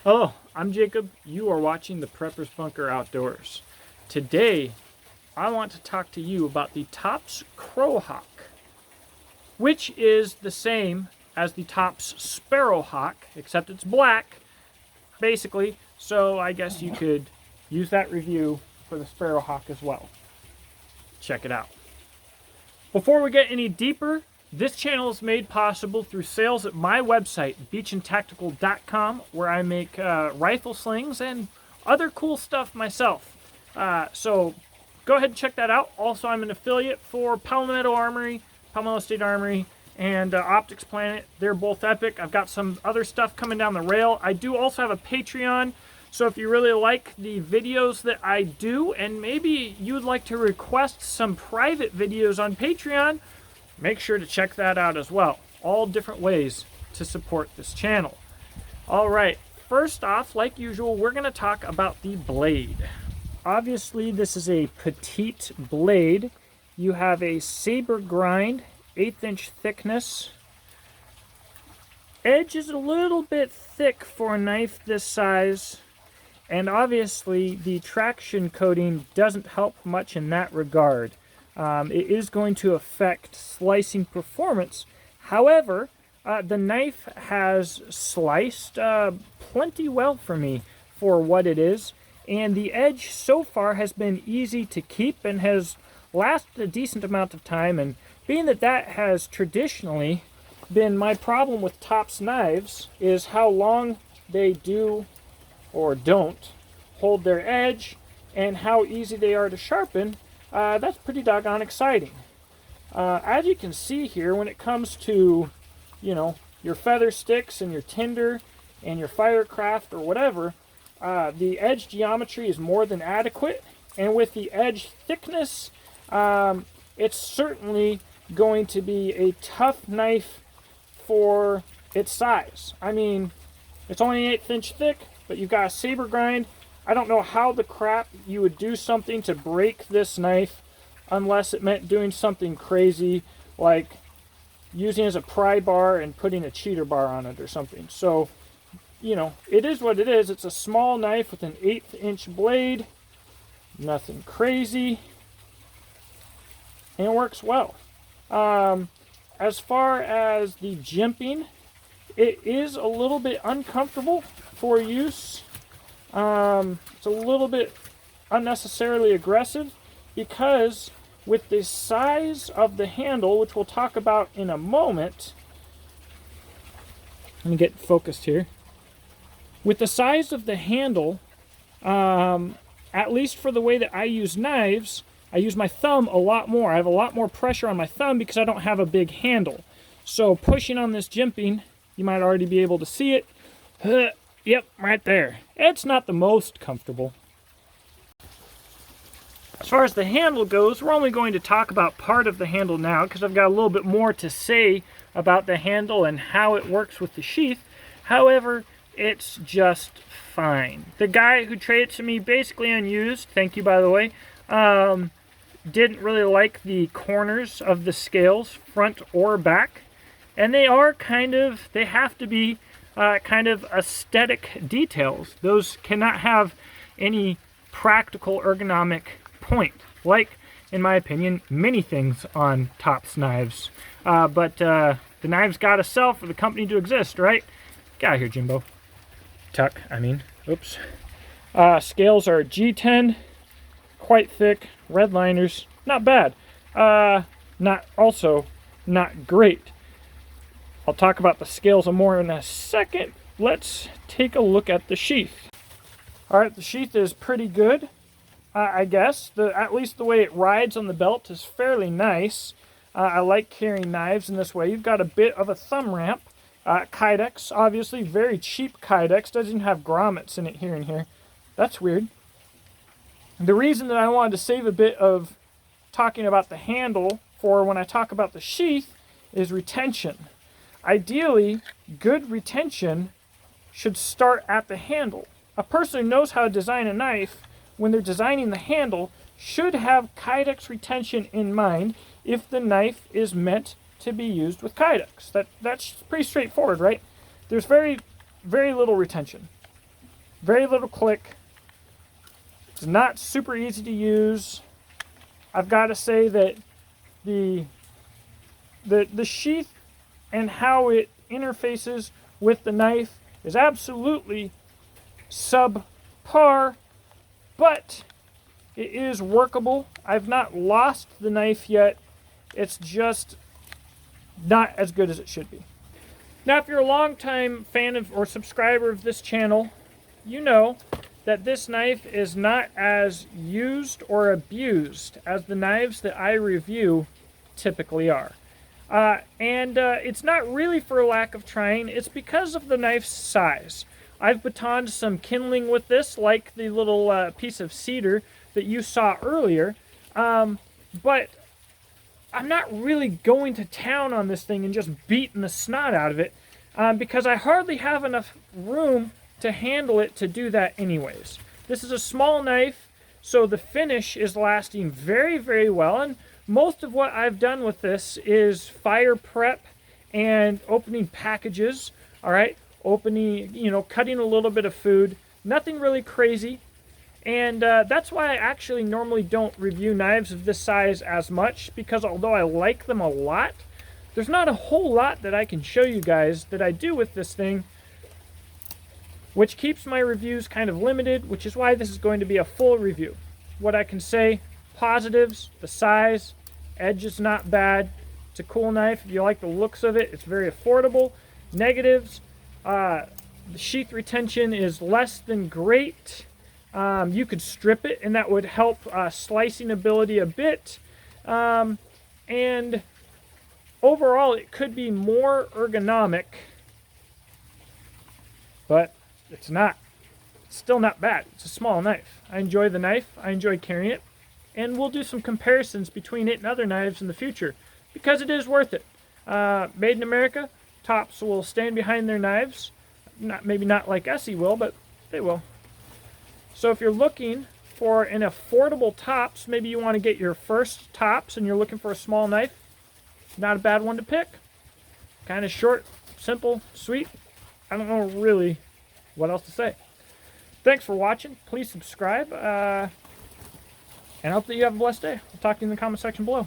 Hello, I'm Jacob. You are watching the Prepper's Bunker Outdoors. Today, I want to talk to you about the Tops Hawke, which is the same as the Tops Hawke, except it's black, basically. So I guess you could use that review for the Hawke as well. Check it out. Before we get any deeper, this channel is made possible through sales at my website, beachandtactical.com, where I make rifle slings and other cool stuff myself. So go ahead and check that out. Also, I'm an affiliate for Palmetto Armory, Palmetto State Armory, and Optics Planet. They're both epic. I've got some other stuff coming down the rail. I do also have a Patreon. So if you really like the videos that I do, and maybe you would like to request some private videos on Patreon, make sure to check that out as well. All different ways to support this channel. All right, first off, like usual, we're going to talk about the blade. Obviously, this is a petite blade. You have a saber grind, 1/8 inch thickness. Edge is a little bit thick for a knife this size. And obviously, the traction coating doesn't help much in that regard. It is going to affect slicing performance. However, the knife has sliced plenty well for me for what it is. And the edge so far has been easy to keep and has lasted a decent amount of time. And being that that has traditionally been my problem with Tops knives, is how long they do or don't hold their edge and how easy they are to sharpen. That's pretty doggone exciting. As you can see here, when it comes to, your feather sticks and your tinder and your firecraft or whatever, the edge geometry is more than adequate. And with the edge thickness, it's certainly going to be a tough knife for its size. I mean, it's only 1/8 inch thick, but you've got a saber grind. I don't know how the crap you would do something to break this knife unless it meant doing something crazy like using it as a pry bar and putting a cheater bar on it or something. So, it is what it is. It's a small knife with an 1/8 inch blade. Nothing crazy. And it works well. As far as the jimping, it is a little bit uncomfortable for use. It's a little bit unnecessarily aggressive because with the size of the handle, which we'll talk about in a moment, let me get focused here. With the size of the handle, at least for the way that I use knives, I use my thumb a lot more. I have a lot more pressure on my thumb because I don't have a big handle. So pushing on this jimping, you might already be able to see it. Yep, right there. It's not the most comfortable. As far as the handle goes, we're only going to talk about part of the handle now because I've got a little bit more to say about the handle and how it works with the sheath. However, it's just fine. The guy who traded it to me basically unused, thank you by the way, didn't really like the corners of the scales, front or back. And they are they have to be kind of aesthetic details. Those cannot have any practical ergonomic point, like, in my opinion, many things on Tops knives. But the knives gotta sell for the company to exist, right? Get out of here, Jimbo. Tuck, I mean. Oops. Scales are G10, quite thick, red liners. Not bad. Not great. I'll talk about the scales more in a second. Let's take a look at the sheath. Alright, the sheath is pretty good, I guess. At least the way it rides on the belt is fairly nice. I like carrying knives in this way. You've got a bit of a thumb ramp. Kydex, obviously, very cheap Kydex. Doesn't even have grommets in it here and here. That's weird. The reason that I wanted to save a bit of talking about the handle for when I talk about the sheath is retention. Ideally, good retention should start at the handle. A person who knows how to design a knife, when they're designing the handle, should have Kydex retention in mind if the knife is meant to be used with Kydex. That's pretty straightforward, right? There's very, very little retention. Very little click. It's not super easy to use. I've got to say that the sheath and how it interfaces with the knife is absolutely subpar, but it is workable. I've not lost the knife yet. It's just not as good as it should be. Now, if you're a longtime fan of or subscriber of this channel, you know that this knife is not as used or abused as the knives that I review typically are. It's not really for a lack of trying, it's because of the knife's size. I've batoned some kindling with this, like the little piece of cedar that you saw earlier, but I'm not really going to town on this thing and just beating the snot out of it, because I hardly have enough room to handle it to do that anyways. This is a small knife, so the finish is lasting very, very well, and most of what I've done with this is fire prep and opening packages, all right? Opening, cutting a little bit of food. Nothing really crazy. And that's why I actually normally don't review knives of this size as much, because although I like them a lot, there's not a whole lot that I can show you guys that I do with this thing, which keeps my reviews kind of limited, which is why this is going to be a full review. What I can say, positives, the size, edge is not bad. It's a cool knife. If you like the looks of it, it's very affordable. Negatives, the sheath retention is less than great. You could strip it, and that would help slicing ability a bit. And overall, it could be more ergonomic, but it's not. It's still not bad. It's a small knife. I enjoy the knife. I enjoy carrying it. And we'll do some comparisons between it and other knives in the future, because it is worth it. Made in America, Tops will stand behind their knives. Maybe not like Essie will, but they will. So if you're looking for an affordable Tops, maybe you want to get your first Tops and you're looking for a small knife, not a bad one to pick. Kind of short, simple, sweet. I don't know really what else to say. Thanks for watching. Please subscribe. And I hope that you have a blessed day. I'll talk to you in the comment section below.